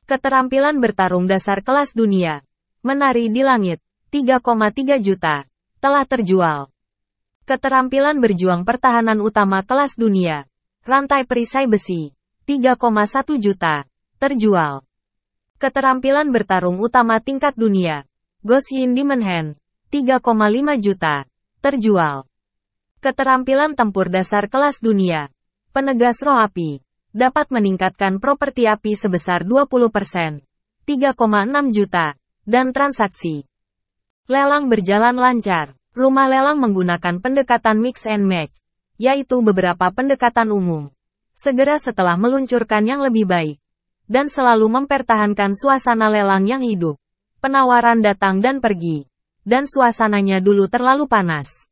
Keterampilan bertarung dasar kelas dunia. Menari di langit. 3,3 juta. Telah terjual. Keterampilan berjuang pertahanan utama kelas dunia. Rantai perisai besi. 3,1 juta. Terjual. Keterampilan bertarung utama tingkat dunia. Goshin Demon Hand. 3,5 juta. Terjual. Keterampilan tempur dasar kelas dunia. Penegas roh api. Dapat meningkatkan properti api sebesar 20%. 3,6 juta. Dan transaksi. Lelang berjalan lancar. Rumah lelang menggunakan pendekatan mix and match, yaitu beberapa pendekatan umum. Segera setelah meluncurkan yang lebih baik. Dan selalu mempertahankan suasana lelang yang hidup. Penawaran datang dan pergi. Dan suasananya dulu terlalu panas.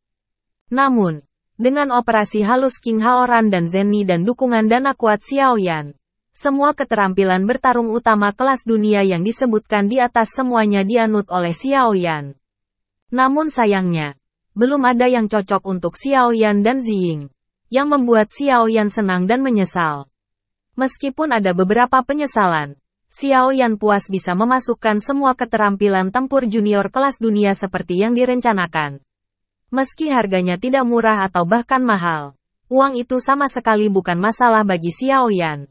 Namun, dengan operasi halus King Haoran dan Zenni dan dukungan dana kuat Xiaoyan, semua keterampilan bertarung utama kelas dunia yang disebutkan di atas semuanya dianut oleh Xiaoyan. Namun sayangnya, belum ada yang cocok untuk Xiaoyan dan Ziying, yang membuat Xiaoyan senang dan menyesal. Meskipun ada beberapa penyesalan, Xiaoyan puas bisa memasukkan semua keterampilan tempur junior kelas dunia seperti yang direncanakan. Meski harganya tidak murah atau bahkan mahal, uang itu sama sekali bukan masalah bagi Xiaoyan.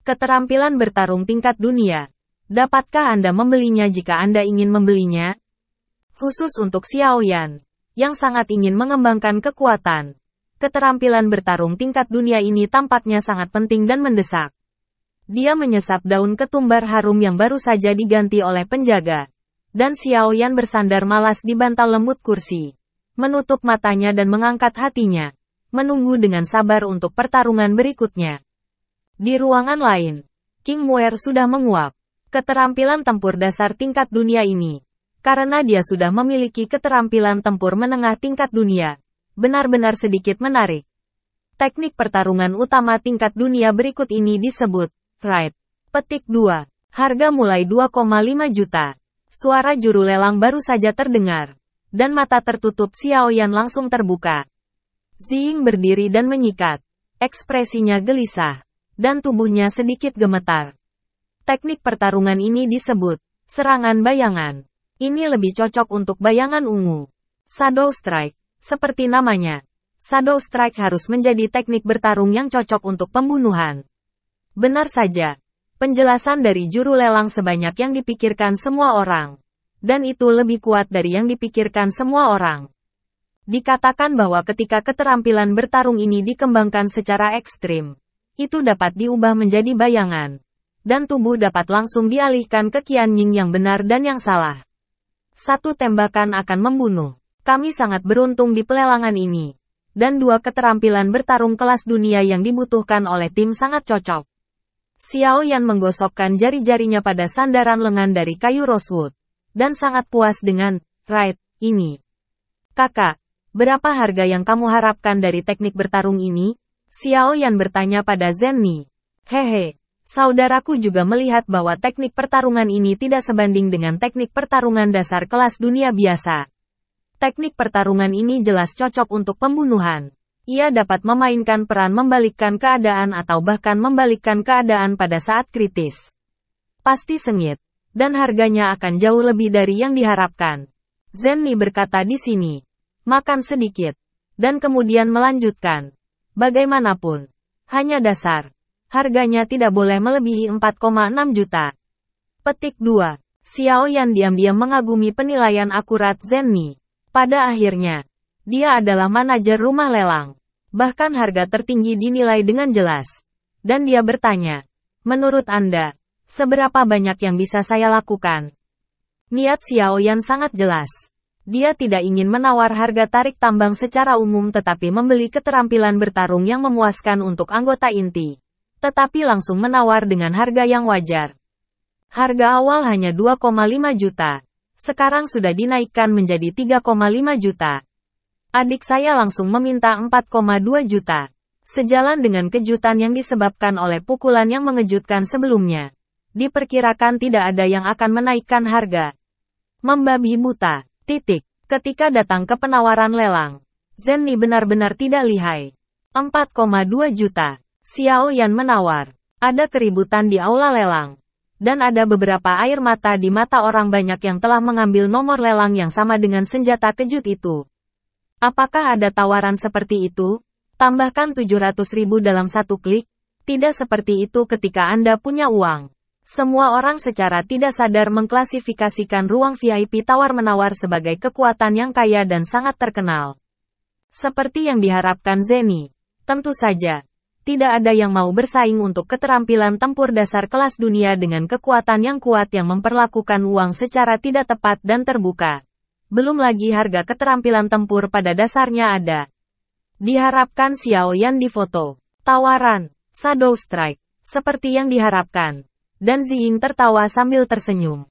Keterampilan bertarung tingkat dunia. Dapatkah Anda membelinya jika Anda ingin membelinya? Khusus untuk Xiaoyan, yang sangat ingin mengembangkan kekuatan. Keterampilan bertarung tingkat dunia ini tampaknya sangat penting dan mendesak. Dia menyesap daun ketumbar harum yang baru saja diganti oleh penjaga. Dan Xiaoyan bersandar malas di bantal lembut kursi. Menutup matanya dan mengangkat hatinya. Menunggu dengan sabar untuk pertarungan berikutnya. Di ruangan lain, King Muer sudah menguap. Keterampilan tempur dasar tingkat dunia ini. Karena dia sudah memiliki keterampilan tempur menengah tingkat dunia. Benar-benar sedikit menarik. Teknik pertarungan utama tingkat dunia berikut ini disebut Right. Petik 2. Harga mulai 2,5 juta. Suara juru lelang baru saja terdengar. Dan mata tertutup Xiaoyan langsung terbuka. Ziying berdiri dan menyikat. Ekspresinya gelisah. Dan tubuhnya sedikit gemetar. Teknik pertarungan ini disebut serangan bayangan. Ini lebih cocok untuk bayangan ungu. Shadow Strike. Seperti namanya. Shadow Strike harus menjadi teknik bertarung yang cocok untuk pembunuhan. Benar saja. Penjelasan dari juru lelang sebanyak yang dipikirkan semua orang. Dan itu lebih kuat dari yang dipikirkan semua orang. Dikatakan bahwa ketika keterampilan bertarung ini dikembangkan secara ekstrim, itu dapat diubah menjadi bayangan. Dan tubuh dapat langsung dialihkan ke Qianying yang benar dan yang salah. Satu tembakan akan membunuh. Kami sangat beruntung di pelelangan ini. Dan dua keterampilan bertarung kelas dunia yang dibutuhkan oleh tim sangat cocok. Xiaoyan menggosokkan jari-jarinya pada sandaran lengan dari kayu rosewood. Dan sangat puas dengan right ini. Kakak, berapa harga yang kamu harapkan dari teknik bertarung ini? Xiaoyan bertanya pada Zenni. Hehe, saudaraku juga melihat bahwa teknik pertarungan ini tidak sebanding dengan teknik pertarungan dasar kelas dunia biasa. Teknik pertarungan ini jelas cocok untuk pembunuhan. Ia dapat memainkan peran membalikkan keadaan atau bahkan membalikkan keadaan pada saat kritis. Pasti sengit. Dan harganya akan jauh lebih dari yang diharapkan. Zenni berkata di sini. Makan sedikit. Dan kemudian melanjutkan. Bagaimanapun. Hanya dasar. Harganya tidak boleh melebihi 4,6 juta. Petik 2. Xiaoyan diam-diam mengagumi penilaian akurat Zenni. Pada akhirnya. Dia adalah manajer rumah lelang. Bahkan harga tertinggi dinilai dengan jelas. Dan dia bertanya. Menurut Anda, seberapa banyak yang bisa saya lakukan? Niat Xiaoyan sangat jelas. Dia tidak ingin menawar harga tarik tambang secara umum tetapi membeli keterampilan bertarung yang memuaskan untuk anggota inti. Tetapi langsung menawar dengan harga yang wajar. Harga awal hanya 2,5 juta. Sekarang sudah dinaikkan menjadi 3,5 juta. Adik saya langsung meminta 4,2 juta. Sejalan dengan kejutan yang disebabkan oleh pukulan yang mengejutkan sebelumnya. Diperkirakan tidak ada yang akan menaikkan harga. Membabi buta. Ketika datang ke penawaran lelang, Zenni benar-benar tidak lihai. 4,2 juta. Xiaoyan menawar. Ada keributan di aula lelang. Dan ada beberapa air mata di mata orang banyak yang telah mengambil nomor lelang yang sama dengan senjata kejut itu. Apakah ada tawaran seperti itu? Tambahkan 700.000 dalam satu klik. Tidak seperti itu ketika Anda punya uang. Semua orang secara tidak sadar mengklasifikasikan ruang VIP tawar-menawar sebagai kekuatan yang kaya dan sangat terkenal. Seperti yang diharapkan Zeni. Tentu saja. Tidak ada yang mau bersaing untuk keterampilan tempur dasar kelas dunia dengan kekuatan yang kuat yang memperlakukan uang secara tidak tepat dan terbuka. Belum lagi harga keterampilan tempur pada dasarnya ada. Diharapkan Xiao Yan difoto. Tawaran. Shadow Strike. Seperti yang diharapkan. Dan Ziying tertawa sambil tersenyum.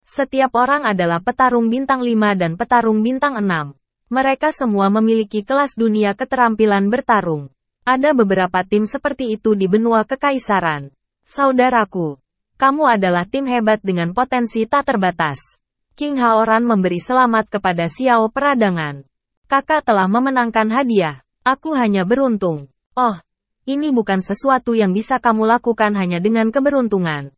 Setiap orang adalah petarung bintang 5 dan petarung bintang 6. Mereka semua memiliki kelas dunia keterampilan bertarung. Ada beberapa tim seperti itu di benua kekaisaran. Saudaraku, kamu adalah tim hebat dengan potensi tak terbatas. King Haoran memberi selamat kepada Xiao Peradangan. Kakak telah memenangkan hadiah. Aku hanya beruntung. Oh, ini bukan sesuatu yang bisa kamu lakukan hanya dengan keberuntungan.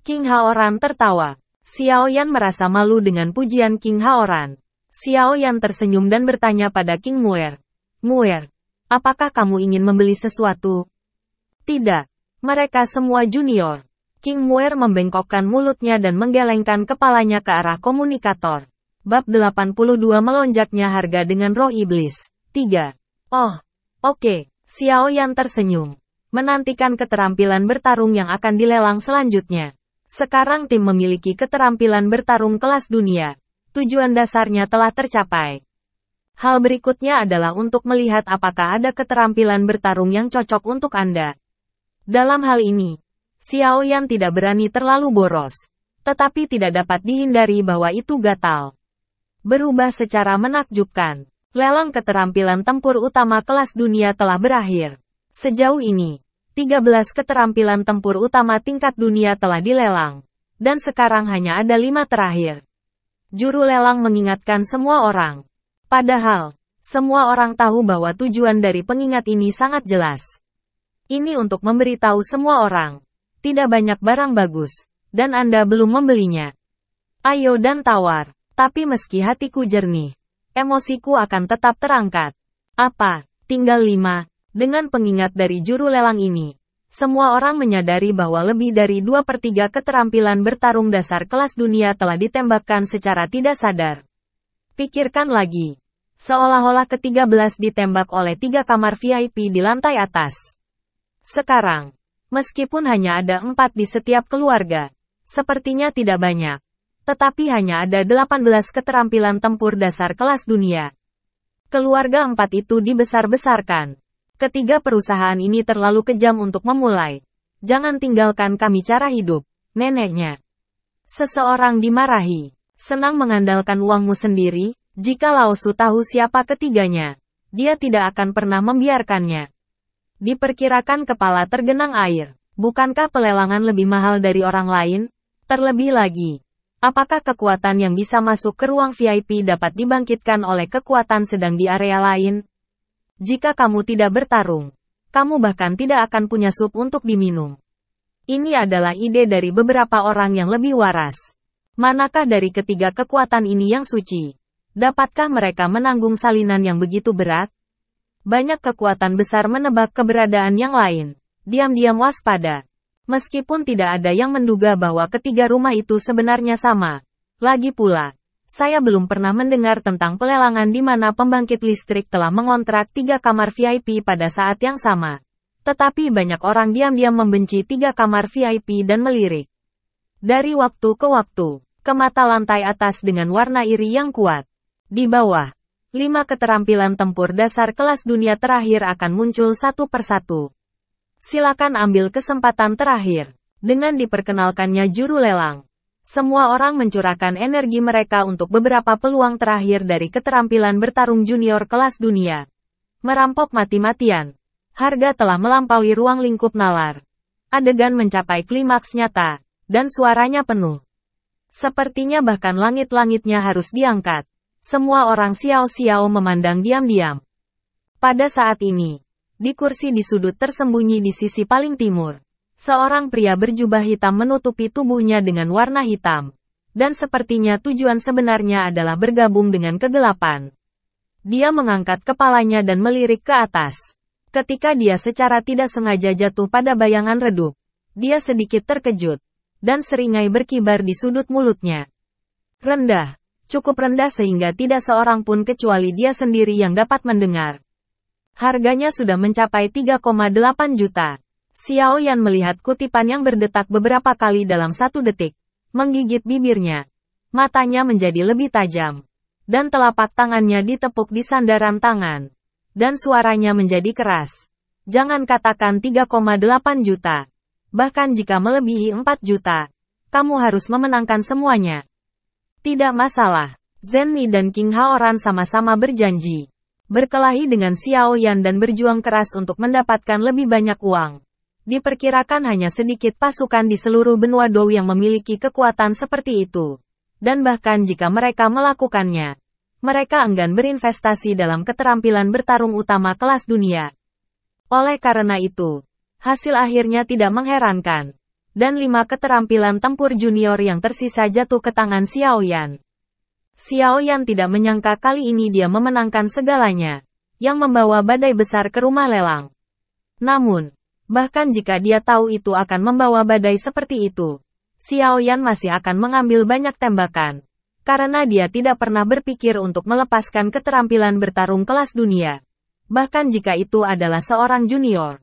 King Haoran tertawa. Xiao Yan merasa malu dengan pujian King Haoran. Xiao Yan tersenyum dan bertanya pada King Muer. Muer, apakah kamu ingin membeli sesuatu? Tidak. Mereka semua junior. King Muer membengkokkan mulutnya dan menggelengkan kepalanya ke arah komunikator. Bab 82 melonjaknya harga dengan roh iblis. 3. Oh, oke. Xiao Yan tersenyum. Menantikan keterampilan bertarung yang akan dilelang selanjutnya. Sekarang tim memiliki keterampilan bertarung kelas dunia. Tujuan dasarnya telah tercapai. Hal berikutnya adalah untuk melihat apakah ada keterampilan bertarung yang cocok untuk Anda. Dalam hal ini, Xiao Yan tidak berani terlalu boros. Tetapi tidak dapat dihindari bahwa itu gatal. Berubah secara menakjubkan. Lelang keterampilan tempur utama kelas dunia telah berakhir. Sejauh ini, 13 keterampilan tempur utama tingkat dunia telah dilelang. Dan sekarang hanya ada 5 terakhir. Juru lelang mengingatkan semua orang. Padahal, semua orang tahu bahwa tujuan dari pengingat ini sangat jelas. Ini untuk memberitahu semua orang. Tidak banyak barang bagus. Dan Anda belum membelinya. Ayo dan tawar. Tapi meski hatiku jernih, emosiku akan tetap terangkat. Apa? Tinggal 5. Dengan pengingat dari juru lelang ini, semua orang menyadari bahwa lebih dari 2/3 keterampilan bertarung dasar kelas dunia telah ditembakkan secara tidak sadar. Pikirkan lagi. Seolah-olah ke-13 ditembak oleh 3 kamar VIP di lantai atas. Sekarang, meskipun hanya ada 4 di setiap keluarga, sepertinya tidak banyak. Tetapi hanya ada 18 keterampilan tempur dasar kelas dunia. Keluarga 4 itu dibesar-besarkan. Ketiga perusahaan ini terlalu kejam untuk memulai. Jangan tinggalkan kami cara hidup, neneknya. Seseorang dimarahi. Senang mengandalkan uangmu sendiri, jika Lao Su tahu siapa ketiganya, dia tidak akan pernah membiarkannya. Diperkirakan kepala tergenang air. Bukankah pelelangan lebih mahal dari orang lain? Terlebih lagi, apakah kekuatan yang bisa masuk ke ruang VIP dapat dibangkitkan oleh kekuatan sedang di area lain? Jika kamu tidak bertarung, kamu bahkan tidak akan punya sup untuk diminum. Ini adalah ide dari beberapa orang yang lebih waras. Manakah dari ketiga kekuatan ini yang suci? Dapatkah mereka menanggung salinan yang begitu berat? Banyak kekuatan besar menebak keberadaan yang lain. Diam-diam waspada. Meskipun tidak ada yang menduga bahwa ketiga rumah itu sebenarnya sama. Lagi pula, saya belum pernah mendengar tentang pelelangan di mana pembangkit listrik telah mengontrak 3 kamar VIP pada saat yang sama. Tetapi banyak orang diam-diam membenci 3 kamar VIP dan melirik. Dari waktu ke waktu, ke mata lantai atas dengan warna iri yang kuat. Di bawah, 5 keterampilan tempur dasar kelas dunia terakhir akan muncul satu persatu. Silakan ambil kesempatan terakhir. Dengan diperkenalkannya juru lelang, semua orang mencurahkan energi mereka untuk beberapa peluang terakhir dari keterampilan bertarung junior kelas dunia. Merampok mati-matian. Harga telah melampaui ruang lingkup nalar. Adegan mencapai klimaks nyata, dan suaranya penuh. Sepertinya bahkan langit-langitnya harus diangkat. Semua orang siau-siau memandang diam-diam. Pada saat ini, di kursi di sudut tersembunyi di sisi paling timur, Seorang pria berjubah hitam menutupi tubuhnya dengan warna hitam. Dan sepertinya tujuan sebenarnya adalah bergabung dengan kegelapan. Dia mengangkat kepalanya dan melirik ke atas. Ketika dia secara tidak sengaja jatuh pada bayangan redup, dia sedikit terkejut. Dan seringai berkibar di sudut mulutnya. Rendah. Cukup rendah sehingga tidak seorang pun kecuali dia sendiri yang dapat mendengar. Harganya sudah mencapai 3,8 juta. Xiao Yan melihat kutipan yang berdetak beberapa kali dalam 1 detik. Menggigit bibirnya. Matanya menjadi lebih tajam. Dan telapak tangannya ditepuk di sandaran tangan. Dan suaranya menjadi keras. Jangan katakan 3,8 juta. Bahkan jika melebihi 4 juta. Kamu harus memenangkan semuanya. Tidak masalah. Zhen Ni dan King Haoran sama-sama berjanji. Berkelahi dengan Xiao Yan dan berjuang keras untuk mendapatkan lebih banyak uang. Diperkirakan hanya sedikit pasukan di seluruh benua Dou yang memiliki kekuatan seperti itu. Dan bahkan jika mereka melakukannya, mereka enggan berinvestasi dalam keterampilan bertarung utama kelas dunia. Oleh karena itu, hasil akhirnya tidak mengherankan. Dan 5 keterampilan tempur junior yang tersisa jatuh ke tangan Xiao Yan. Xiao Yan tidak menyangka kali ini dia memenangkan segalanya, yang membawa badai besar ke rumah lelang. Namun, bahkan jika dia tahu itu akan membawa badai seperti itu, Xiao Yan masih akan mengambil banyak tembakan. Karena dia tidak pernah berpikir untuk melepaskan keterampilan bertarung kelas dunia. Bahkan jika itu adalah seorang junior.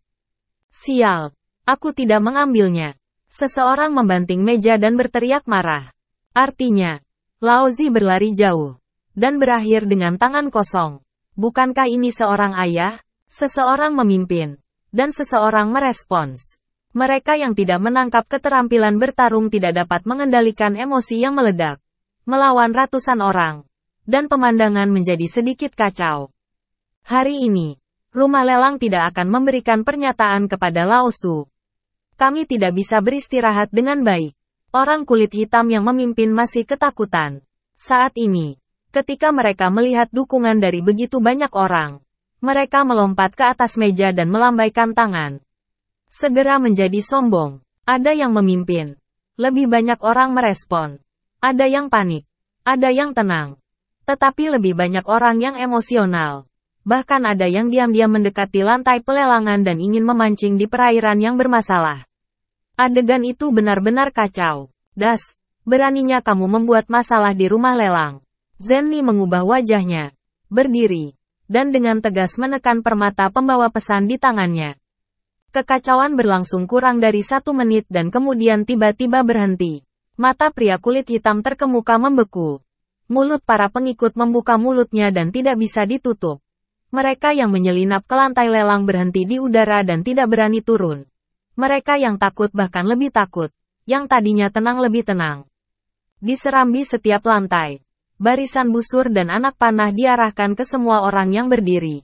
Sial, aku tidak mengambilnya. Seseorang membanting meja dan berteriak marah. Artinya, Lao Zi berlari jauh. Dan berakhir dengan tangan kosong. Bukankah ini seorang ayah? Seseorang memimpin. Dan seseorang merespons. Mereka yang tidak menangkap keterampilan bertarung tidak dapat mengendalikan emosi yang meledak. Melawan ratusan orang. Dan pemandangan menjadi sedikit kacau. Hari ini, rumah lelang tidak akan memberikan pernyataan kepada Lao Su. Kami tidak bisa beristirahat dengan baik. Orang kulit hitam yang memimpin masih ketakutan. Saat ini, ketika mereka melihat dukungan dari begitu banyak orang, mereka melompat ke atas meja dan melambaikan tangan. Segera menjadi sombong. Ada yang memimpin. Lebih banyak orang merespon. Ada yang panik. Ada yang tenang. Tetapi lebih banyak orang yang emosional. Bahkan ada yang diam-diam mendekati lantai pelelangan dan ingin memancing di perairan yang bermasalah. Adegan itu benar-benar kacau. Das, beraninya kamu membuat masalah di rumah lelang. Zhen Ni mengubah wajahnya. Berdiri. Dan dengan tegas menekan permata pembawa pesan di tangannya. Kekacauan berlangsung kurang dari 1 menit dan kemudian tiba-tiba berhenti. Mata pria kulit hitam terkemuka membeku. Mulut para pengikut membuka mulutnya dan tidak bisa ditutup. Mereka yang menyelinap ke lantai lelang berhenti di udara dan tidak berani turun. Mereka yang takut bahkan lebih takut. Yang tadinya tenang lebih tenang. Diserambi setiap lantai. Barisan busur dan anak panah diarahkan ke semua orang yang berdiri.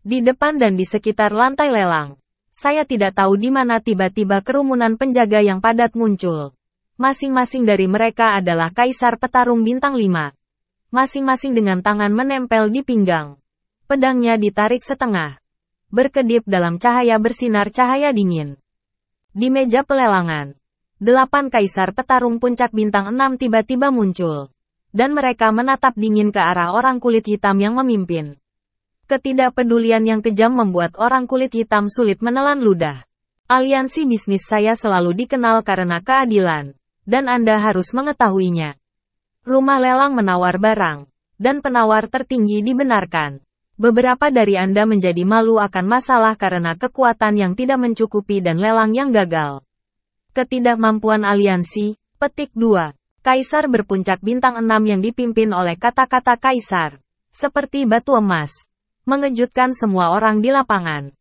Di depan dan di sekitar lantai lelang. Saya tidak tahu di mana tiba-tiba kerumunan penjaga yang padat muncul. Masing-masing dari mereka adalah kaisar petarung bintang 5. Masing-masing dengan tangan menempel di pinggang. Pedangnya ditarik setengah. Berkedip dalam cahaya bersinar cahaya dingin. Di meja pelelangan, 8 kaisar petarung puncak bintang 6 tiba-tiba muncul. Dan mereka menatap dingin ke arah orang kulit hitam yang memimpin. Ketidakpedulian yang kejam membuat orang kulit hitam sulit menelan ludah. Aliansi bisnis saya selalu dikenal karena keadilan. Dan Anda harus mengetahuinya. Rumah lelang menawar barang. Dan penawar tertinggi dibenarkan. Beberapa dari Anda menjadi malu akan masalah karena kekuatan yang tidak mencukupi dan lelang yang gagal. Ketidakmampuan aliansi, petik 2. Kaisar berpuncak bintang 6 yang dipimpin oleh kata-kata kaisar. Seperti batu emas. Mengejutkan semua orang di lapangan.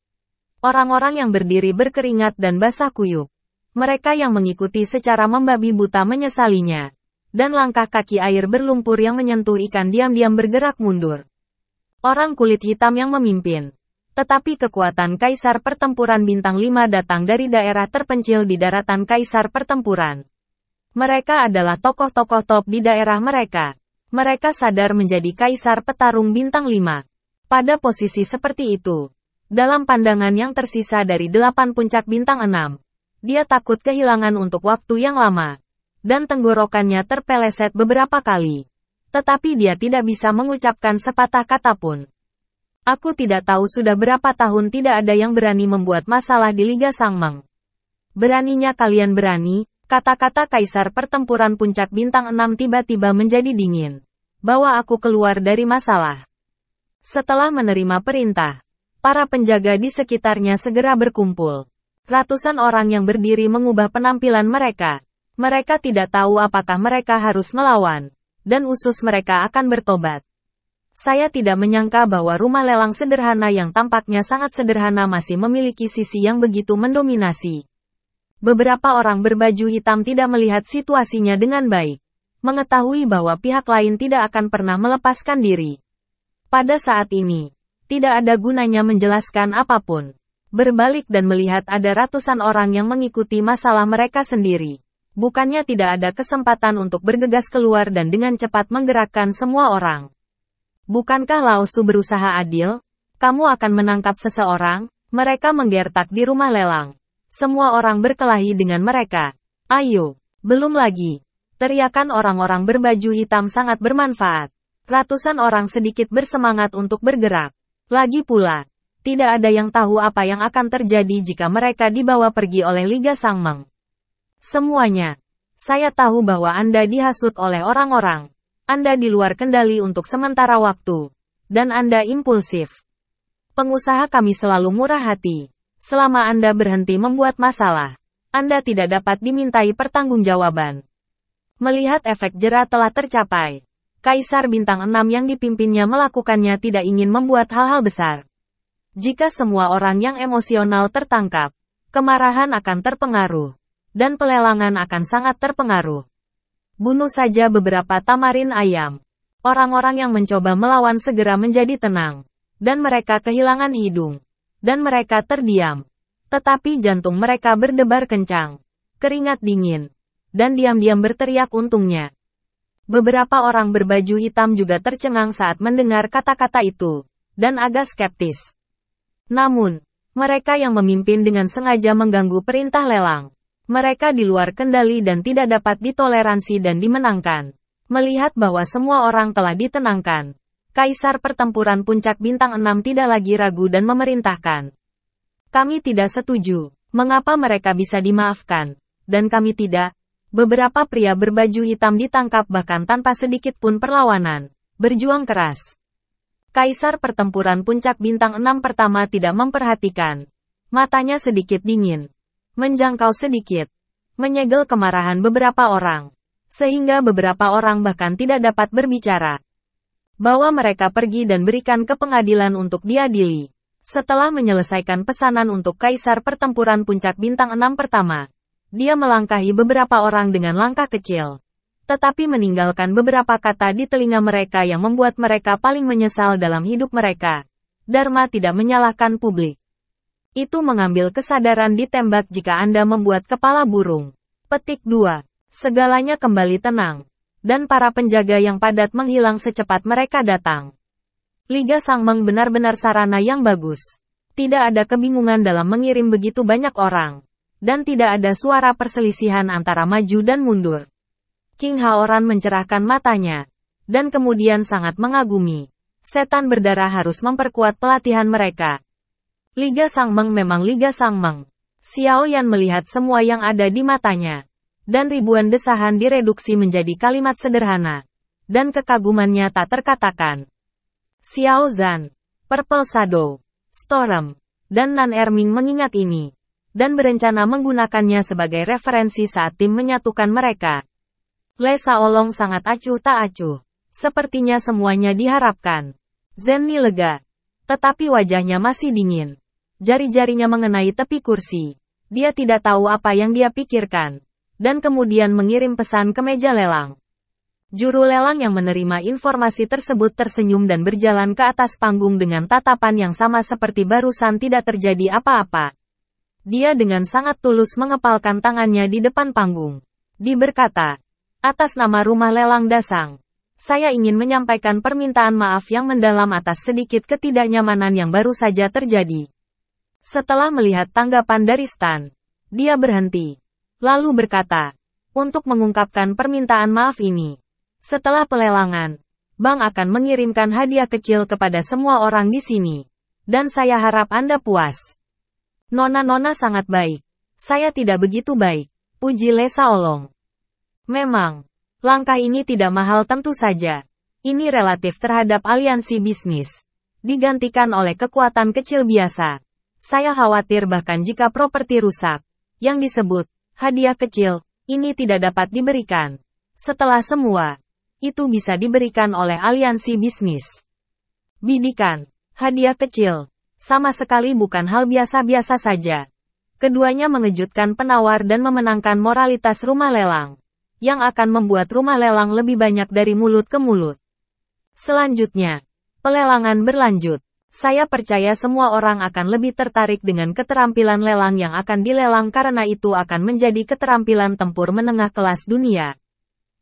Orang-orang yang berdiri berkeringat dan basah kuyup. Mereka yang mengikuti secara membabi buta menyesalinya. Dan langkah kaki air berlumpur yang menyentuh ikan diam-diam bergerak mundur. Orang kulit hitam yang memimpin. Tetapi kekuatan kaisar pertempuran bintang 5 datang dari daerah terpencil di daratan kaisar pertempuran. Mereka adalah tokoh-tokoh top di daerah mereka. Mereka sadar menjadi kaisar petarung bintang 5. Pada posisi seperti itu, dalam pandangan yang tersisa dari 8 puncak bintang 6, Dia takut kehilangan untuk waktu yang lama. Dan tenggorokannya terpeleset beberapa kali. Tetapi dia tidak bisa mengucapkan sepatah kata pun. Aku tidak tahu sudah berapa tahun tidak ada yang berani membuat masalah di Liga Sangmeng. Beraninya kalian berani, kata-kata Kaisar Pertempuran Puncak Bintang 6 tiba-tiba menjadi dingin. Bawa aku keluar dari masalah. Setelah menerima perintah, para penjaga di sekitarnya segera berkumpul. Ratusan orang yang berdiri mengubah penampilan mereka. Mereka tidak tahu apakah mereka harus melawan, dan usus mereka akan bertobat. Saya tidak menyangka bahwa rumah lelang sederhana yang tampaknya sangat sederhana masih memiliki sisi yang begitu mendominasi. Beberapa orang berbaju hitam tidak melihat situasinya dengan baik. Mengetahui bahwa pihak lain tidak akan pernah melepaskan diri. Pada saat ini, tidak ada gunanya menjelaskan apapun. Berbalik dan melihat ada ratusan orang yang mengikuti masalah mereka sendiri. Bukannya tidak ada kesempatan untuk bergegas keluar dan dengan cepat menggerakkan semua orang. Bukankah Lao Su berusaha adil? Kamu akan menangkap seseorang, mereka menggertak di rumah lelang. Semua orang berkelahi dengan mereka. Ayo, belum lagi. Teriakan orang-orang berbaju hitam sangat bermanfaat. Ratusan orang sedikit bersemangat untuk bergerak. Lagi pula, tidak ada yang tahu apa yang akan terjadi jika mereka dibawa pergi oleh Liga Sangmeng. Semuanya. Saya tahu bahwa Anda dihasut oleh orang-orang. Anda di luar kendali untuk sementara waktu. Dan Anda impulsif. Pengusaha kami selalu murah hati. Selama Anda berhenti membuat masalah, Anda tidak dapat dimintai pertanggungjawaban. Melihat efek jera telah tercapai. Kaisar Bintang 6 yang dipimpinnya melakukannya tidak ingin membuat hal-hal besar. Jika semua orang yang emosional tertangkap, kemarahan akan terpengaruh. Dan pelelangan akan sangat terpengaruh. Bunuh saja beberapa tamarin ayam. Orang-orang yang mencoba melawan segera menjadi tenang. Dan mereka kehilangan hidung. Dan mereka terdiam. Tetapi jantung mereka berdebar kencang. Keringat dingin. Dan diam-diam berteriak untungnya. Beberapa orang berbaju hitam juga tercengang saat mendengar kata-kata itu. Dan agak skeptis. Namun, mereka yang memimpin dengan sengaja mengganggu perintah lelang. Mereka di luar kendali dan tidak dapat ditoleransi dan dimenangkan. Melihat bahwa semua orang telah ditenangkan. Kaisar Pertempuran Puncak Bintang 6 tidak lagi ragu dan memerintahkan. Kami tidak setuju. Mengapa mereka bisa dimaafkan? Dan kami tidak. Beberapa pria berbaju hitam ditangkap bahkan tanpa sedikit pun perlawanan. Berjuang keras. Kaisar Pertempuran Puncak Bintang 6 pertama tidak memperhatikan. Matanya sedikit dingin. Menjangkau sedikit. Menyegel kemarahan beberapa orang. Sehingga beberapa orang bahkan tidak dapat berbicara. Bawa mereka pergi dan berikan ke pengadilan untuk diadili. Setelah menyelesaikan pesanan untuk Kaisar Pertempuran Puncak Bintang 6 pertama, dia melangkahi beberapa orang dengan langkah kecil. Tetapi meninggalkan beberapa kata di telinga mereka yang membuat mereka paling menyesal dalam hidup mereka. Dharma tidak menyalahkan publik. Itu mengambil kesadaran ditembak jika Anda membuat kepala burung. Petik 2. Segalanya kembali tenang. Dan para penjaga yang padat menghilang secepat mereka datang. Liga Sangmeng benar-benar sarana yang bagus. Tidak ada kebingungan dalam mengirim begitu banyak orang. Dan tidak ada suara perselisihan antara maju dan mundur. King Haoran mencerahkan matanya. Dan kemudian sangat mengagumi. Setan berdarah harus memperkuat pelatihan mereka. Liga Sangmeng memang Liga Sangmeng. Xiao Yan melihat semua yang ada di matanya. Dan ribuan desahan direduksi menjadi kalimat sederhana. Dan kekagumannya tak terkatakan. Xiao Zhan, Purple Shadow, Storm, dan Nan Erming mengingat ini. Dan berencana menggunakannya sebagai referensi saat tim menyatukan mereka. Le Shaolong sangat acuh tak acuh. Sepertinya semuanya diharapkan. Zenni lega. Tetapi wajahnya masih dingin. Jari-jarinya mengenai tepi kursi. Dia tidak tahu apa yang dia pikirkan. Dan kemudian mengirim pesan ke meja lelang. Juru lelang yang menerima informasi tersebut tersenyum dan berjalan ke atas panggung dengan tatapan yang sama seperti barusan tidak terjadi apa-apa. Dia dengan sangat tulus mengepalkan tangannya di depan panggung. Dia berkata, atas nama rumah lelang Dasang, saya ingin menyampaikan permintaan maaf yang mendalam atas sedikit ketidaknyamanan yang baru saja terjadi. Setelah melihat tanggapan dari Stan, Dia berhenti. Lalu berkata, untuk mengungkapkan permintaan maaf ini. Setelah pelelangan, bank akan mengirimkan hadiah kecil kepada semua orang di sini. Dan saya harap Anda puas. Nona-nona sangat baik. Saya tidak begitu baik, puji Lesa Olong. Memang, langkah ini tidak mahal tentu saja. Ini relatif terhadap aliansi bisnis. Digantikan oleh kekuatan kecil biasa. Saya khawatir bahkan jika properti rusak. Yang disebut, hadiah kecil, ini tidak dapat diberikan. Setelah semua, itu bisa diberikan oleh aliansi bisnis. Bidikan, hadiah kecil, sama sekali bukan hal biasa-biasa saja. Keduanya mengejutkan penawar dan memenangkan moralitas rumah lelang. Yang akan membuat rumah lelang lebih banyak dari mulut ke mulut. Selanjutnya, pelelangan berlanjut. Saya percaya semua orang akan lebih tertarik dengan keterampilan lelang yang akan dilelang karena itu akan menjadi keterampilan tempur menengah kelas dunia.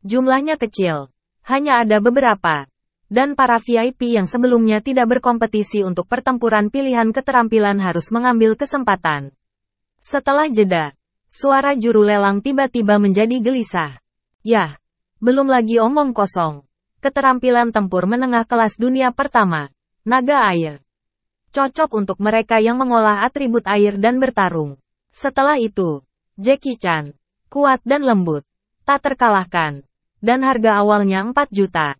Jumlahnya kecil, hanya ada beberapa. Dan para VIP yang sebelumnya tidak berkompetisi untuk pertempuran pilihan keterampilan harus mengambil kesempatan. Setelah jeda, suara juru lelang tiba-tiba menjadi gelisah. Yah, belum lagi omong kosong. Keterampilan tempur menengah kelas dunia pertama. Naga air. Cocok untuk mereka yang mengolah atribut air dan bertarung. Setelah itu, Jackie Chan. Kuat dan lembut. Tak terkalahkan. Dan harga awalnya 4 juta.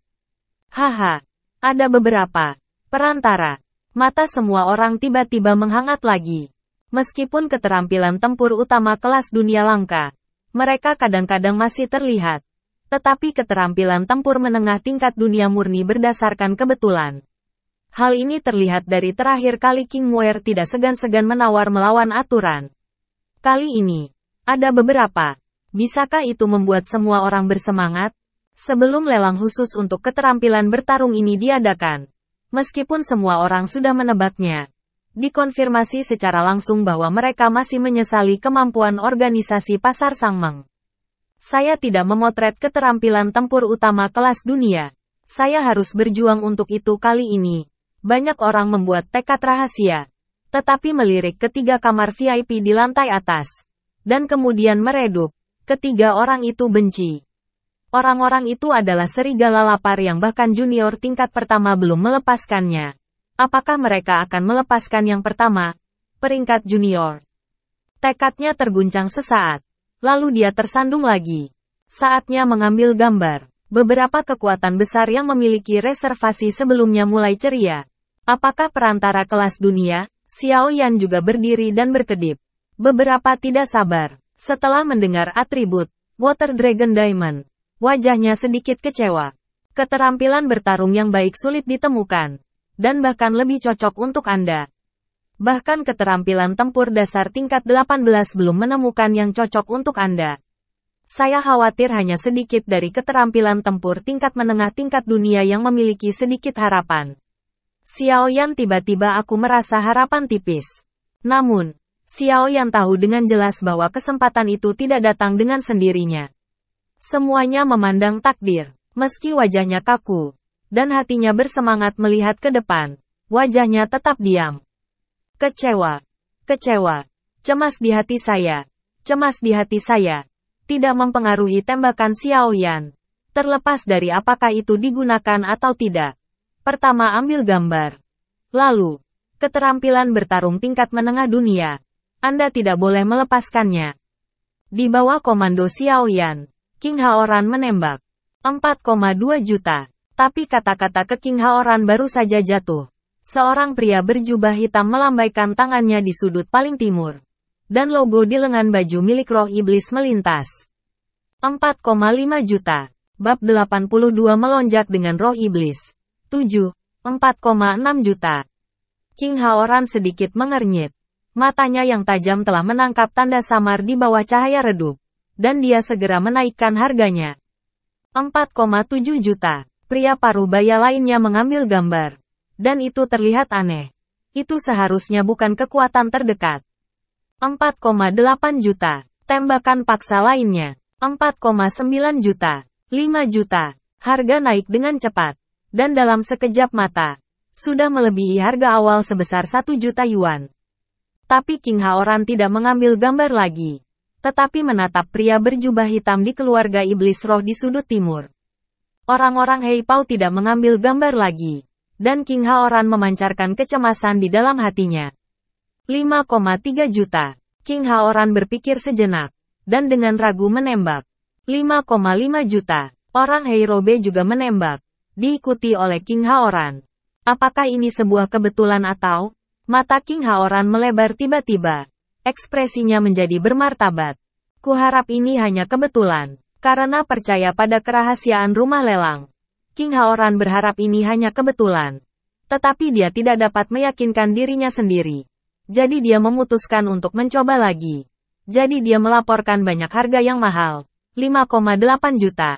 Haha. Ada beberapa. Perantara. Mata semua orang tiba-tiba menghangat lagi. Meskipun keterampilan tempur utama kelas dunia langka. Mereka kadang-kadang masih terlihat. Tetapi keterampilan tempur menengah tingkat dunia murni berdasarkan kebetulan. Hal ini terlihat dari terakhir kali King Moer tidak segan-segan menawar melawan aturan. Kali ini, ada beberapa. Bisakah itu membuat semua orang bersemangat? Sebelum lelang khusus untuk keterampilan bertarung ini diadakan. Meskipun semua orang sudah menebaknya. Dikonfirmasi secara langsung bahwa mereka masih menyesali kemampuan organisasi pasar Sangmeng. Saya tidak memotret keterampilan tempur utama kelas dunia. Saya harus berjuang untuk itu kali ini. Banyak orang membuat tekad rahasia. Tetapi melirik ke 3 kamar VIP di lantai atas. Dan kemudian meredup. Ketiga orang itu benci. Orang-orang itu adalah serigala lapar yang bahkan junior tingkat pertama belum melepaskannya. Apakah mereka akan melepaskan yang pertama? Peringkat junior. Tekadnya terguncang sesaat. Lalu dia tersandung lagi. Saatnya mengambil gambar. Beberapa kekuatan besar yang memiliki reservasi sebelumnya mulai ceria. Apakah perantara kelas dunia? Xiao Yan juga berdiri dan berkedip. Beberapa tidak sabar. Setelah mendengar atribut Water Dragon Diamond, wajahnya sedikit kecewa. Keterampilan bertarung yang baik sulit ditemukan. Dan bahkan lebih cocok untuk Anda. Bahkan keterampilan tempur dasar tingkat 18 belum menemukan yang cocok untuk Anda. Saya khawatir hanya sedikit dari keterampilan tempur tingkat menengah tingkat dunia yang memiliki sedikit harapan. Xiao Yan tiba-tiba aku merasa harapan tipis. Namun, Xiao Yan tahu dengan jelas bahwa kesempatan itu tidak datang dengan sendirinya. Semuanya memandang takdir, meski wajahnya kaku, dan hatinya bersemangat melihat ke depan, wajahnya tetap diam. Kecewa, kecewa, cemas di hati saya, cemas di hati saya. Tidak mempengaruhi tembakan Xiao Yan. Terlepas dari apakah itu digunakan atau tidak. Pertama ambil gambar. Lalu, keterampilan bertarung tingkat menengah dunia. Anda tidak boleh melepaskannya. Di bawah komando Xiao Yan, King Haoran menembak. 4,2 juta. Tapi kata-kata ke King Haoran baru saja jatuh. Seorang pria berjubah hitam melambaikan tangannya di sudut paling timur. Dan logo di lengan baju milik roh iblis melintas. 4,5 juta. Bab 82 melonjak dengan roh iblis. 7. 4,6 juta. King Haoran sedikit mengernyit. Matanya yang tajam telah menangkap tanda samar di bawah cahaya redup. Dan dia segera menaikkan harganya. 4,7 juta. Pria parubaya lainnya mengambil gambar. Dan itu terlihat aneh. Itu seharusnya bukan kekuatan terdekat. 4,8 juta. Tembakan paksa lainnya. 4,9 juta. 5 juta. Harga naik dengan cepat. Dan dalam sekejap mata. Sudah melebihi harga awal sebesar 1 juta yuan. Tapi King Haoran tidak mengambil gambar lagi. Tetapi menatap pria berjubah hitam di keluarga iblis roh di sudut timur. Orang-orang Hei Pao tidak mengambil gambar lagi. Dan King Haoran memancarkan kecemasan di dalam hatinya. 5,3 juta. King Haoran berpikir sejenak. Dan dengan ragu menembak. 5,5 juta. Orang Hei Robe juga menembak. Diikuti oleh King Haoran. Apakah ini sebuah kebetulan atau? Mata King Haoran melebar tiba-tiba. Ekspresinya menjadi bermartabat. Kuharap ini hanya kebetulan. Karena percaya pada kerahasiaan rumah lelang. King Haoran berharap ini hanya kebetulan. Tetapi dia tidak dapat meyakinkan dirinya sendiri. Jadi dia memutuskan untuk mencoba lagi. Jadi dia melaporkan banyak harga yang mahal. 5,8 juta.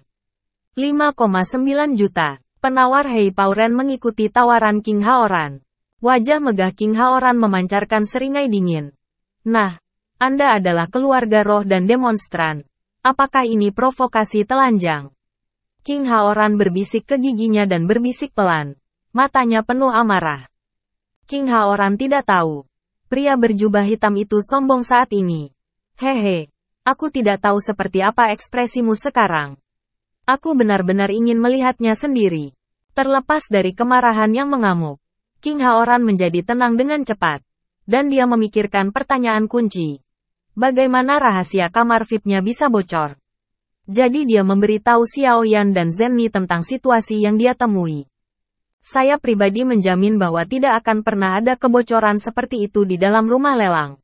5,9 juta. Penawar Hei Pao Ren mengikuti tawaran King Haoran. Wajah megah King Haoran memancarkan seringai dingin. Nah, Anda adalah keluarga roh dan demonstran. Apakah ini provokasi telanjang? King Haoran berbisik ke giginya dan berbisik pelan. Matanya penuh amarah. King Haoran tidak tahu. Pria berjubah hitam itu sombong saat ini. Hehe, aku tidak tahu seperti apa ekspresimu sekarang. Aku benar-benar ingin melihatnya sendiri. Terlepas dari kemarahan yang mengamuk, King Haoran menjadi tenang dengan cepat. Dan dia memikirkan pertanyaan kunci. Bagaimana rahasia kamar VIP-nya bisa bocor? Jadi dia memberitahu Xiao Yan dan Zenni tentang situasi yang dia temui. Saya pribadi menjamin bahwa tidak akan pernah ada kebocoran seperti itu di dalam rumah lelang.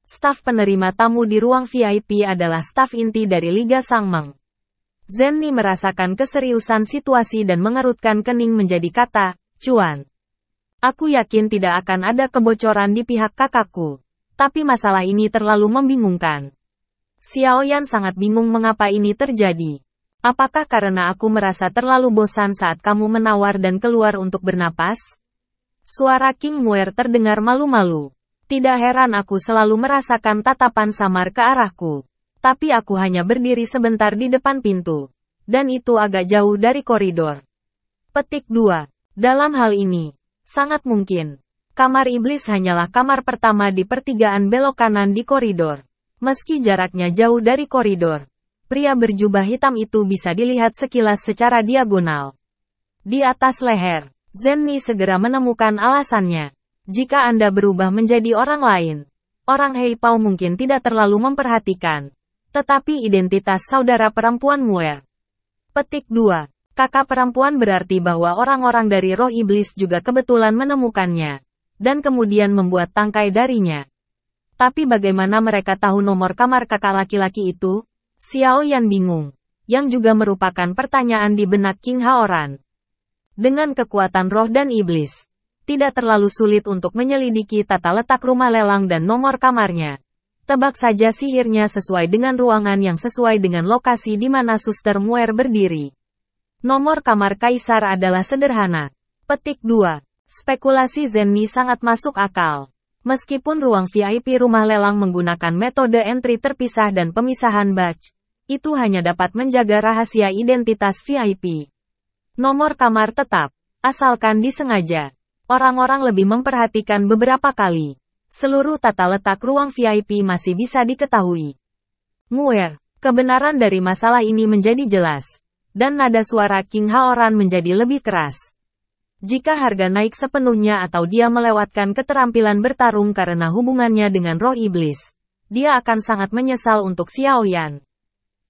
Staf penerima tamu di ruang VIP adalah staf inti dari Liga Sangmeng. Zenni merasakan keseriusan situasi dan mengerutkan kening menjadi kata, "Cuan. Aku yakin tidak akan ada kebocoran di pihak kakakku. Tapi masalah ini terlalu membingungkan." Xiao Yan sangat bingung mengapa ini terjadi. Apakah karena aku merasa terlalu bosan saat kamu menawar dan keluar untuk bernapas? Suara King Muer terdengar malu-malu. Tidak heran aku selalu merasakan tatapan samar ke arahku. Tapi aku hanya berdiri sebentar di depan pintu. Dan itu agak jauh dari koridor. Petik 2. Dalam hal ini, sangat mungkin. Kamar iblis hanyalah kamar pertama di pertigaan belok kanan di koridor. Meski jaraknya jauh dari koridor. Pria berjubah hitam itu bisa dilihat sekilas secara diagonal. Di atas leher, Zenni segera menemukan alasannya. Jika Anda berubah menjadi orang lain, orang Hei Pao mungkin tidak terlalu memperhatikan. Tetapi identitas saudara perempuan Muer. Petik 2. Kakak perempuan berarti bahwa orang-orang dari roh iblis juga kebetulan menemukannya. Dan kemudian membuat tangkai darinya. Tapi bagaimana mereka tahu nomor kamar kakak laki-laki itu? Xiao Yan bingung, yang juga merupakan pertanyaan di benak King Haoran. Dengan kekuatan roh dan iblis, tidak terlalu sulit untuk menyelidiki tata letak rumah lelang dan nomor kamarnya. Tebak saja sihirnya sesuai dengan ruangan yang sesuai dengan lokasi di mana Suster Muer berdiri. Nomor kamar Kaisar adalah sederhana. Petik 2. Spekulasi Zenni sangat masuk akal. Meskipun ruang VIP rumah lelang menggunakan metode entry terpisah dan pemisahan batch, itu hanya dapat menjaga rahasia identitas VIP. Nomor kamar tetap, asalkan disengaja. Orang-orang lebih memperhatikan beberapa kali. Seluruh tata letak ruang VIP masih bisa diketahui. Muer, kebenaran dari masalah ini menjadi jelas. Dan nada suara King Haoran menjadi lebih keras. Jika harga naik sepenuhnya atau dia melewatkan keterampilan bertarung karena hubungannya dengan roh iblis, dia akan sangat menyesal untuk Xiao Yan.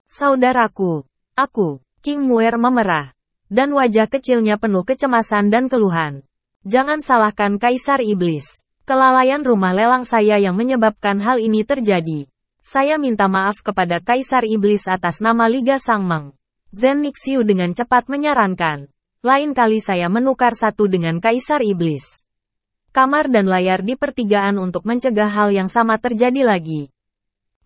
Saudaraku, aku, King Muer memerah. Dan wajah kecilnya penuh kecemasan dan keluhan. Jangan salahkan Kaisar Iblis. Kelalaian rumah lelang saya yang menyebabkan hal ini terjadi. Saya minta maaf kepada Kaisar Iblis atas nama Liga Sangmeng. Zen Nixiu dengan cepat menyarankan. Lain kali saya menukar satu dengan Kaisar Iblis. Kamar dan layar di pertigaan untuk mencegah hal yang sama terjadi lagi.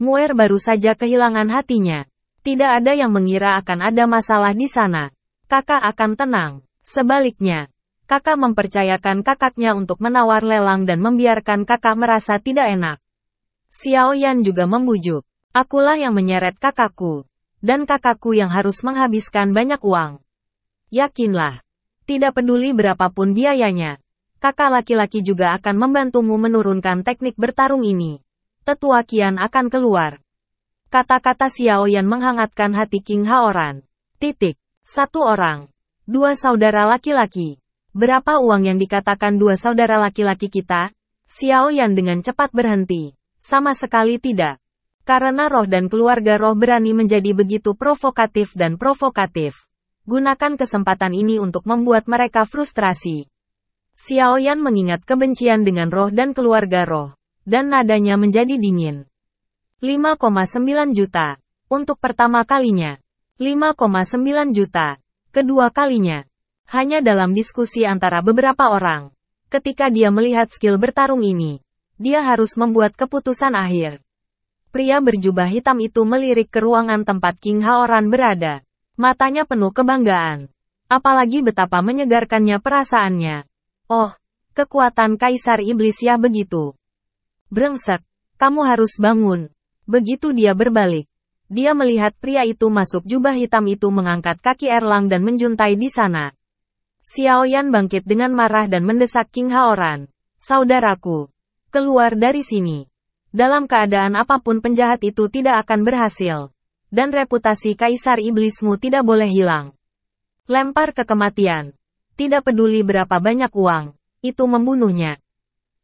Muer baru saja kehilangan hatinya. Tidak ada yang mengira akan ada masalah di sana. Kakak akan tenang. Sebaliknya, kakak mempercayakan kakaknya untuk menawar lelang dan membiarkan kakak merasa tidak enak. Xiao Yan juga membujuk. Akulah yang menyeret kakakku. Dan kakakku yang harus menghabiskan banyak uang. Yakinlah. Tidak peduli berapapun biayanya. kakak laki-laki juga akan membantumu menurunkan teknik bertarung ini. Tetua Qian akan keluar. Kata-kata Xiao Yan menghangatkan hati King Haoran. Titik. 1 orang. 2 saudara laki-laki. Berapa uang yang dikatakan 2 saudara laki-laki kita? Xiao Yan dengan cepat berhenti. Sama sekali tidak. Karena roh dan keluarga roh berani menjadi begitu provokatif dan provokatif. Gunakan kesempatan ini untuk membuat mereka frustrasi. Xiao Yan mengingat kebencian dengan roh dan keluarga roh. Dan nadanya menjadi dingin. 5,9 juta. Untuk pertama kalinya. 5,9 juta. Kedua kalinya. Hanya dalam diskusi antara beberapa orang. Ketika dia melihat skill bertarung ini, dia harus membuat keputusan akhir. Pria berjubah hitam itu melirik ke ruangan tempat King Haoran berada. Matanya penuh kebanggaan. Apalagi betapa menyegarkannya perasaannya. Oh, kekuatan Kaisar Iblis ya begitu. Brengsek, kamu harus bangun. Begitu dia berbalik, dia melihat pria itu masuk jubah hitam itu mengangkat kaki Erlang dan menjuntai di sana. Xiao Yan bangkit dengan marah dan mendesak King Haoran. Saudaraku, keluar dari sini. Dalam keadaan apapun penjahat itu tidak akan berhasil. Dan reputasi Kaisar Iblismu tidak boleh hilang. Lempar ke kematian. Tidak peduli berapa banyak uang, itu membunuhnya.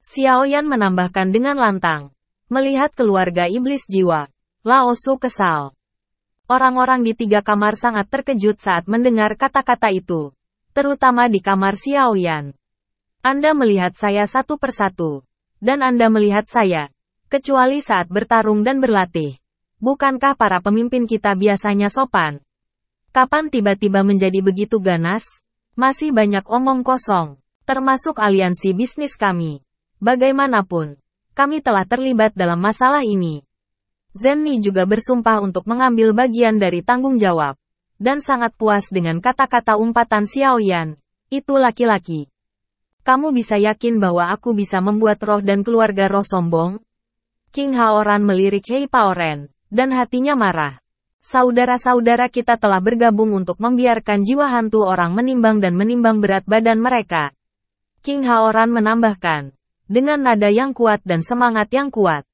Xiao Yan menambahkan dengan lantang. Melihat keluarga iblis jiwa, Lao Su kesal. Orang-orang di 3 kamar sangat terkejut saat mendengar kata-kata itu. Terutama di kamar Xiao Yan. Anda melihat saya satu persatu. Dan Anda melihat saya. Kecuali saat bertarung dan berlatih. Bukankah para pemimpin kita biasanya sopan? Kapan tiba-tiba menjadi begitu ganas? Masih banyak omong kosong. Termasuk aliansi bisnis kami. Bagaimanapun, kami telah terlibat dalam masalah ini. Zenni juga bersumpah untuk mengambil bagian dari tanggung jawab. Dan sangat puas dengan kata-kata umpatan Xiao Yan. Itu laki-laki. Kamu bisa yakin bahwa aku bisa membuat roh dan keluarga roh sombong? King Haoran melirik Hei Paoren. Dan hatinya marah. Saudara-saudara kita telah bergabung untuk membiarkan jiwa hantu orang menimbang dan menimbang berat badan mereka. King Haoran menambahkan. Dengan nada yang kuat dan semangat yang kuat.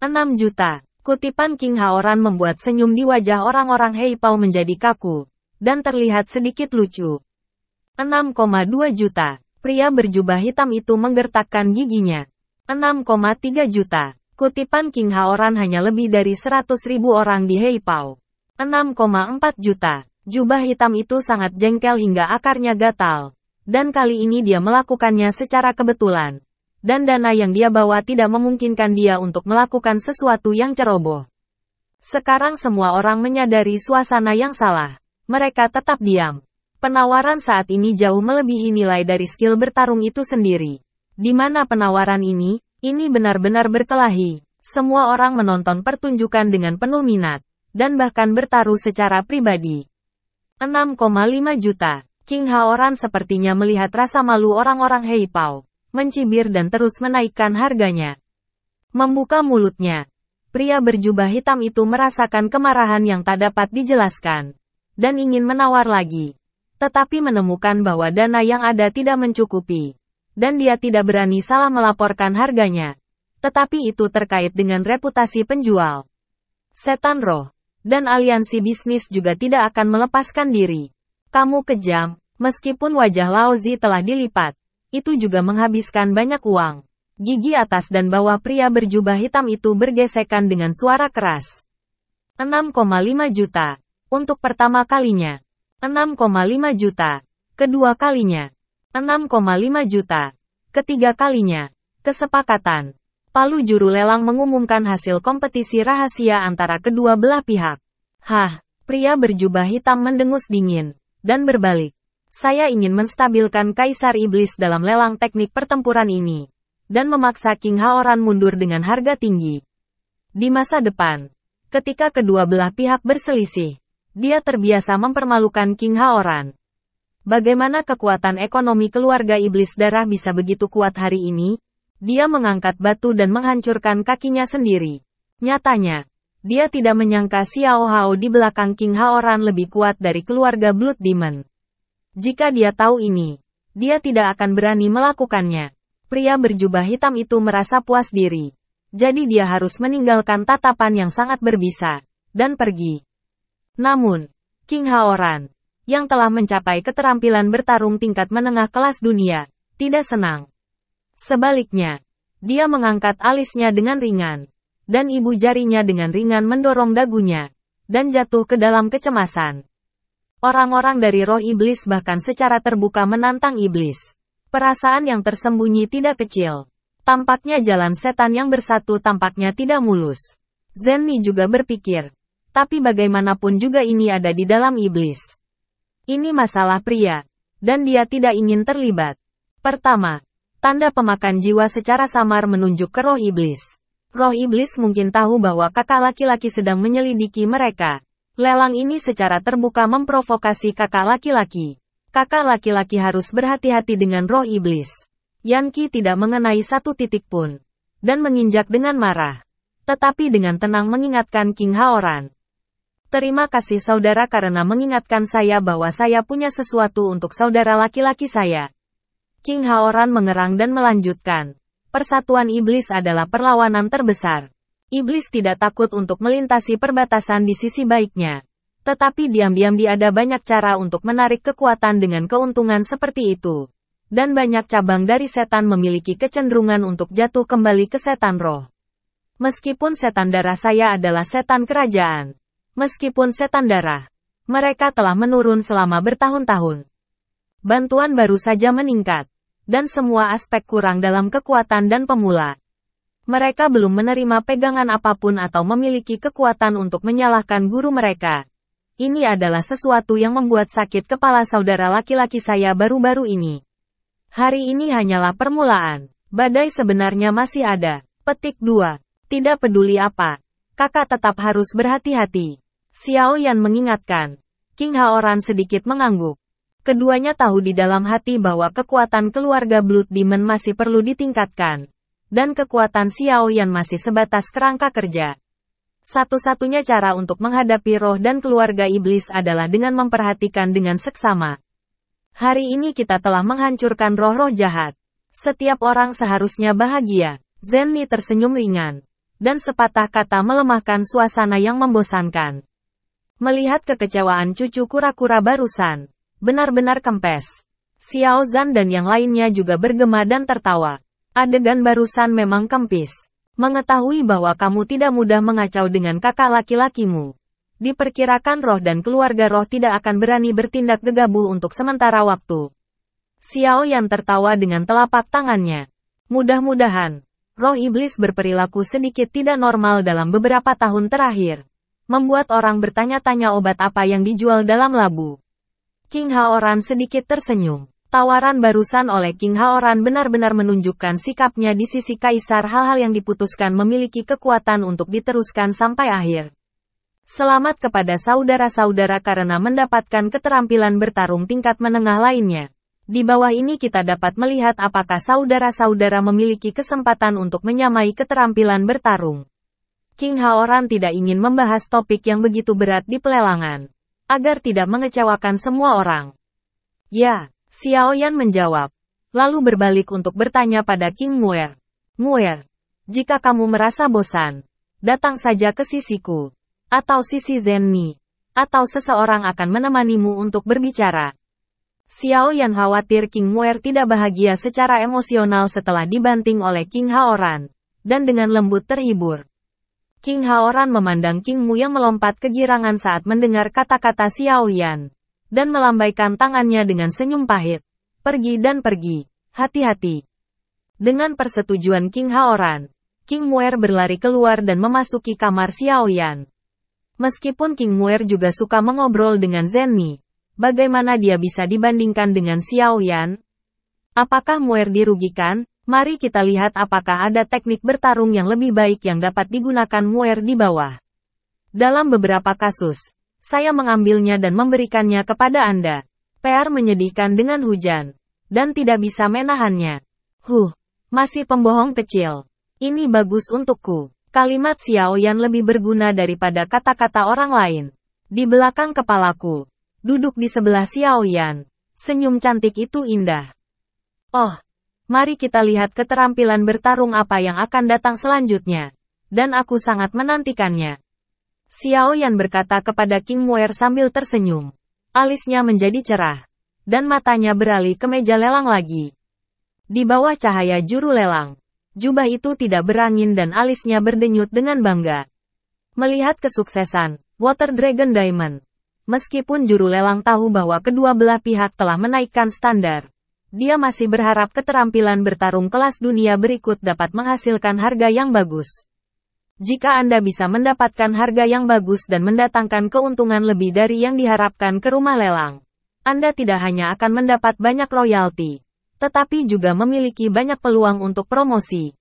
6 juta. Kutipan King Haoran membuat senyum di wajah orang-orang Hei Pao menjadi kaku. Dan terlihat sedikit lucu. 6,2 juta. Pria berjubah hitam itu menggertakkan giginya. 6,3 juta. Kutipan King Haoran hanya lebih dari 100.000 orang di Hei Pao. 6,4 juta. Jubah hitam itu sangat jengkel hingga akarnya gatal. Dan kali ini dia melakukannya secara kebetulan. Dan dana yang dia bawa tidak memungkinkan dia untuk melakukan sesuatu yang ceroboh. Sekarang semua orang menyadari suasana yang salah. Mereka tetap diam. Penawaran saat ini jauh melebihi nilai dari skill bertarung itu sendiri. Di mana penawaran ini? Ini benar-benar berkelahi. Semua orang menonton pertunjukan dengan penuh minat. Dan bahkan bertaruh secara pribadi. 6,5 juta. King Haoran sepertinya melihat rasa malu orang-orang Hei Pao. Mencibir dan terus menaikkan harganya. Membuka mulutnya. Pria berjubah hitam itu merasakan kemarahan yang tak dapat dijelaskan. Dan ingin menawar lagi. Tetapi menemukan bahwa dana yang ada tidak mencukupi. Dan dia tidak berani salah melaporkan harganya. Tetapi itu terkait dengan reputasi penjual. Setan roh. Dan aliansi bisnis juga tidak akan melepaskan diri. Kamu kejam, meskipun wajah Laozi telah dilipat. Itu juga menghabiskan banyak uang. Gigi atas dan bawah pria berjubah hitam itu bergesekan dengan suara keras. 6,5 juta. Untuk pertama kalinya. 6,5 juta. Kedua kalinya. 6,5 juta. Ketiga kalinya. Kesepakatan. Palu juru lelang mengumumkan hasil kompetisi rahasia antara kedua belah pihak. Hah, pria berjubah hitam mendengus dingin. Dan berbalik. Saya ingin menstabilkan Kaisar Iblis dalam lelang teknik pertempuran ini. Dan memaksa King Haoran mundur dengan harga tinggi. Di masa depan, ketika kedua belah pihak berselisih, dia terbiasa mempermalukan King Haoran. Bagaimana kekuatan ekonomi keluarga Iblis Darah bisa begitu kuat hari ini? Dia mengangkat batu dan menghancurkan kakinya sendiri. Nyatanya, dia tidak menyangka Xiao Hao di belakang King Haoran lebih kuat dari keluarga Blood Demon. Jika dia tahu ini, dia tidak akan berani melakukannya. Pria berjubah hitam itu merasa puas diri. Jadi dia harus meninggalkan tatapan yang sangat berbisa, dan pergi. Namun, King Haoran, yang telah mencapai keterampilan bertarung tingkat menengah kelas dunia, tidak senang. Sebaliknya, dia mengangkat alisnya dengan ringan, dan ibu jarinya dengan ringan mendorong dagunya, dan jatuh ke dalam kecemasan. Orang-orang dari roh iblis bahkan secara terbuka menantang iblis. Perasaan yang tersembunyi tidak kecil. Tampaknya jalan setan yang bersatu tampaknya tidak mulus. Zenmi juga berpikir. Tapi bagaimanapun juga ini ada di dalam iblis. Ini masalah pria. Dan dia tidak ingin terlibat. Pertama, tanda pemakan jiwa secara samar menunjuk ke roh iblis. Roh iblis mungkin tahu bahwa kakak laki-laki sedang menyelidiki mereka. Lelang ini secara terbuka memprovokasi kakak laki-laki. Kakak laki-laki harus berhati-hati dengan roh iblis. Yanqi tidak mengenai satu titik pun. Dan menginjak dengan marah. Tetapi dengan tenang mengingatkan King Haoran. Terima kasih saudara karena mengingatkan saya bahwa saya punya sesuatu untuk saudara laki-laki saya. King Haoran mengerang dan melanjutkan. Persatuan iblis adalah perlawanan terbesar. Iblis tidak takut untuk melintasi perbatasan di sisi baiknya. Tetapi diam-diam ada banyak cara untuk menarik kekuatan dengan keuntungan seperti itu. Dan banyak cabang dari setan memiliki kecenderungan untuk jatuh kembali ke setan roh. Meskipun setan darah saya adalah setan kerajaan. Meskipun setan darah, mereka telah menurun selama bertahun-tahun. Bantuan baru saja meningkat. Dan semua aspek kurang dalam kekuatan dan pemula. Mereka belum menerima pegangan apapun atau memiliki kekuatan untuk menyalahkan guru mereka. Ini adalah sesuatu yang membuat sakit kepala saudara laki-laki saya baru-baru ini. Hari ini hanyalah permulaan. Badai sebenarnya masih ada. Petik 2. Tidak peduli apa. Kakak tetap harus berhati-hati. Xiao Yan mengingatkan. King Haoran sedikit mengangguk. Keduanya tahu di dalam hati bahwa kekuatan keluarga Blood Demon masih perlu ditingkatkan. Dan kekuatan Xiao Yan masih sebatas kerangka kerja. Satu-satunya cara untuk menghadapi roh dan keluarga iblis adalah dengan memperhatikan dengan seksama. Hari ini kita telah menghancurkan roh-roh jahat. Setiap orang seharusnya bahagia. Zenmi tersenyum ringan. Dan sepatah kata melemahkan suasana yang membosankan. Melihat kekecewaan cucu kura-kura barusan. Benar-benar kempes. Xiao Zhan dan yang lainnya juga bergema dan tertawa. Adegan barusan memang kempis. Mengetahui bahwa kamu tidak mudah mengacau dengan kakak laki-lakimu. Diperkirakan roh dan keluarga roh tidak akan berani bertindak gegabah untuk sementara waktu. Xiao Yan tertawa dengan telapak tangannya. Mudah-mudahan, roh iblis berperilaku sedikit tidak normal dalam beberapa tahun terakhir. Membuat orang bertanya-tanya obat apa yang dijual dalam labu. King Haoran sedikit tersenyum. Tawaran barusan oleh King Haoran benar-benar menunjukkan sikapnya di sisi kaisar hal-hal yang diputuskan memiliki kekuatan untuk diteruskan sampai akhir. Selamat kepada saudara-saudara karena mendapatkan keterampilan bertarung tingkat menengah lainnya. Di bawah ini kita dapat melihat apakah saudara-saudara memiliki kesempatan untuk menyamai keterampilan bertarung. King Haoran tidak ingin membahas topik yang begitu berat di pelelangan. Agar tidak mengecewakan semua orang. Ya, Xiao Yan menjawab. Lalu berbalik untuk bertanya pada King Muer. Muer, jika kamu merasa bosan, datang saja ke sisiku. Atau sisi Zenmi. Atau seseorang akan menemanimu untuk berbicara. Xiao Yan khawatir King Muer tidak bahagia secara emosional setelah dibanting oleh King Haoran. Dan dengan lembut terhibur. King Haoran memandang King Mu yang melompat kegirangan saat mendengar kata-kata Xiao Yan. Dan melambaikan tangannya dengan senyum pahit. Pergi dan pergi. Hati-hati. Dengan persetujuan King Haoran, King Muer berlari keluar dan memasuki kamar Xiao Yan. Meskipun King Muer juga suka mengobrol dengan Zenmi, bagaimana dia bisa dibandingkan dengan Xiao Yan? Apakah Muer dirugikan? Mari kita lihat apakah ada teknik bertarung yang lebih baik yang dapat digunakan Muer di bawah. Dalam beberapa kasus, saya mengambilnya dan memberikannya kepada Anda. PR menyedihkan dengan hujan, dan tidak bisa menahannya. Masih pembohong kecil. Ini bagus untukku. Kalimat Xiao Yan lebih berguna daripada kata-kata orang lain. Di belakang kepalaku, duduk di sebelah Xiao Yan. Senyum cantik itu indah. Oh, mari kita lihat keterampilan bertarung apa yang akan datang selanjutnya. Dan aku sangat menantikannya. Xiao Yan berkata kepada King Muer sambil tersenyum. Alisnya menjadi cerah. Dan matanya beralih ke meja lelang lagi. Di bawah cahaya juru lelang, jubah itu tidak berangin dan alisnya berdenyut dengan bangga. Melihat kesuksesan Water Dragon Diamond, meskipun juru lelang tahu bahwa kedua belah pihak telah menaikkan standar, dia masih berharap keterampilan bertarung kelas dunia berikut dapat menghasilkan harga yang bagus. Jika Anda bisa mendapatkan harga yang bagus dan mendatangkan keuntungan lebih dari yang diharapkan ke rumah lelang, Anda tidak hanya akan mendapat banyak royalti, tetapi juga memiliki banyak peluang untuk promosi.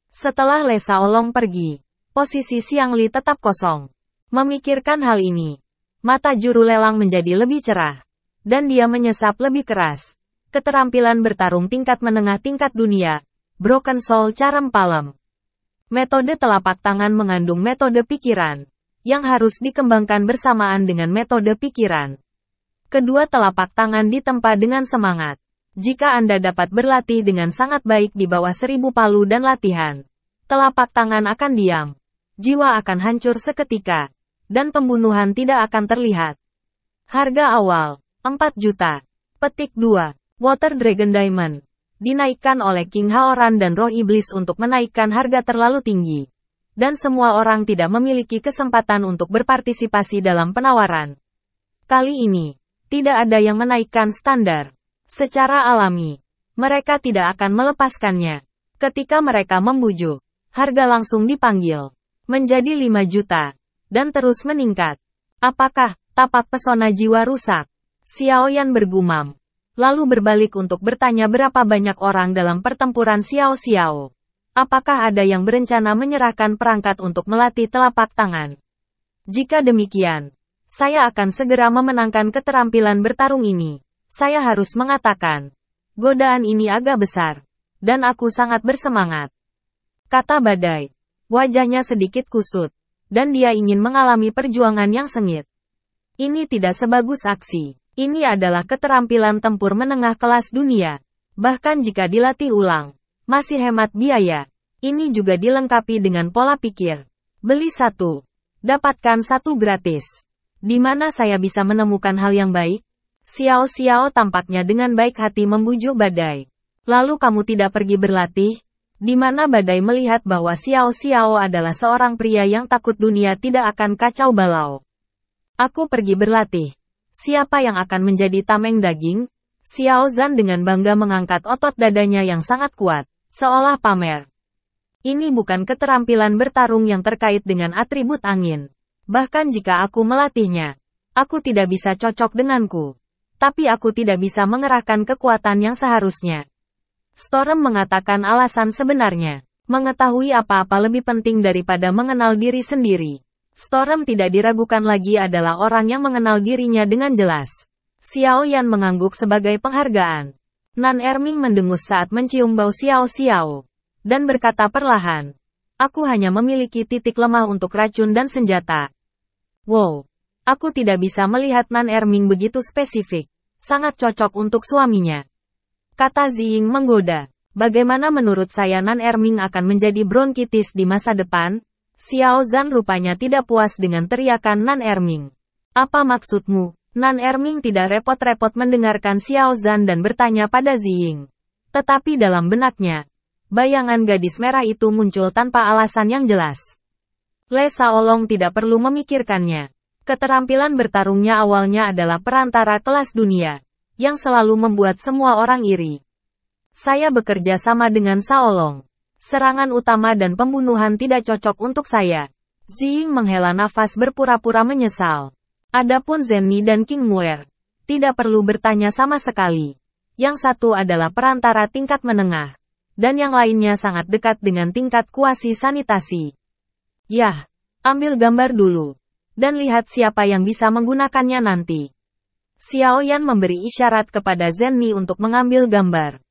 Setelah Le Shaolong pergi, posisi Xiang Li tetap kosong. Memikirkan hal ini, mata juru lelang menjadi lebih cerah, dan dia menyesap lebih keras. Keterampilan bertarung tingkat menengah tingkat dunia, Broken Soul Charm Palm. Metode telapak tangan mengandung metode pikiran, yang harus dikembangkan bersamaan dengan metode pikiran. Kedua telapak tangan ditempa dengan semangat. Jika Anda dapat berlatih dengan sangat baik di bawah 1000 palu dan latihan, telapak tangan akan diam, jiwa akan hancur seketika, dan pembunuhan tidak akan terlihat. Harga awal, 4 juta. Petik 2. Water Dragon Diamond. Dinaikkan oleh King Haoran dan Roh Iblis untuk menaikkan harga terlalu tinggi. Dan semua orang tidak memiliki kesempatan untuk berpartisipasi dalam penawaran. Kali ini, tidak ada yang menaikkan standar. Secara alami, mereka tidak akan melepaskannya. Ketika mereka membujuk, harga langsung dipanggil menjadi 5 juta. Dan terus meningkat. Apakah tapak pesona jiwa rusak? Xiao Yan bergumam. Lalu berbalik untuk bertanya berapa banyak orang dalam pertempuran Xiao. Apakah ada yang berencana menyerahkan perangkat untuk melatih telapak tangan? Jika demikian, saya akan segera memenangkan keterampilan bertarung ini. Saya harus mengatakan, godaan ini agak besar, dan aku sangat bersemangat. Kata Badai. Wajahnya sedikit kusut, dan dia ingin mengalami perjuangan yang sengit. Ini tidak sebagus aksi. Ini adalah keterampilan tempur menengah kelas dunia. Bahkan jika dilatih ulang, masih hemat biaya. Ini juga dilengkapi dengan pola pikir. Beli 1, dapatkan 1 gratis. Di mana saya bisa menemukan hal yang baik? Xiao tampaknya dengan baik hati membujuk Badai. Lalu kamu tidak pergi berlatih? Di mana Badai melihat bahwa Xiao adalah seorang pria yang takut dunia tidak akan kacau balau. Aku pergi berlatih. Siapa yang akan menjadi tameng daging? Xiao Zhan dengan bangga mengangkat otot dadanya yang sangat kuat, seolah pamer. Ini bukan keterampilan bertarung yang terkait dengan atribut angin. Bahkan jika aku melatihnya, aku tidak bisa cocok denganku. Tapi aku tidak bisa mengerahkan kekuatan yang seharusnya. Storm mengatakan alasan sebenarnya. Mengetahui apa-apa lebih penting daripada mengenal diri sendiri. Storm tidak diragukan lagi adalah orang yang mengenal dirinya dengan jelas. Xiao Yan mengangguk sebagai penghargaan. Nan Erming mendengus saat mencium bau Xiao, dan berkata perlahan, aku hanya memiliki titik lemah untuk racun dan senjata. Wow, aku tidak bisa melihat Nan Erming begitu spesifik. Sangat cocok untuk suaminya. Kata Ziying menggoda. Bagaimana menurut saya Nan Erming akan menjadi bronkitis di masa depan? Xiao Zhan rupanya tidak puas dengan teriakan Nan Erming. Apa maksudmu? Nan Erming tidak repot-repot mendengarkan Xiao Zhan dan bertanya pada Ziying. Tetapi dalam benaknya, bayangan gadis merah itu muncul tanpa alasan yang jelas. Le Shaolong tidak perlu memikirkannya. Keterampilan bertarungnya awalnya adalah perantara kelas dunia, yang selalu membuat semua orang iri. Saya bekerja sama dengan Shaolong. Serangan utama dan pembunuhan tidak cocok untuk saya. Ziying menghela nafas berpura-pura menyesal. Adapun Zenni dan King Muer, tidak perlu bertanya sama sekali. Yang satu adalah perantara tingkat menengah, dan yang lainnya sangat dekat dengan tingkat kuasi sanitasi. Yah, ambil gambar dulu, dan lihat siapa yang bisa menggunakannya nanti. Xiao Yan memberi isyarat kepada Zenni untuk mengambil gambar.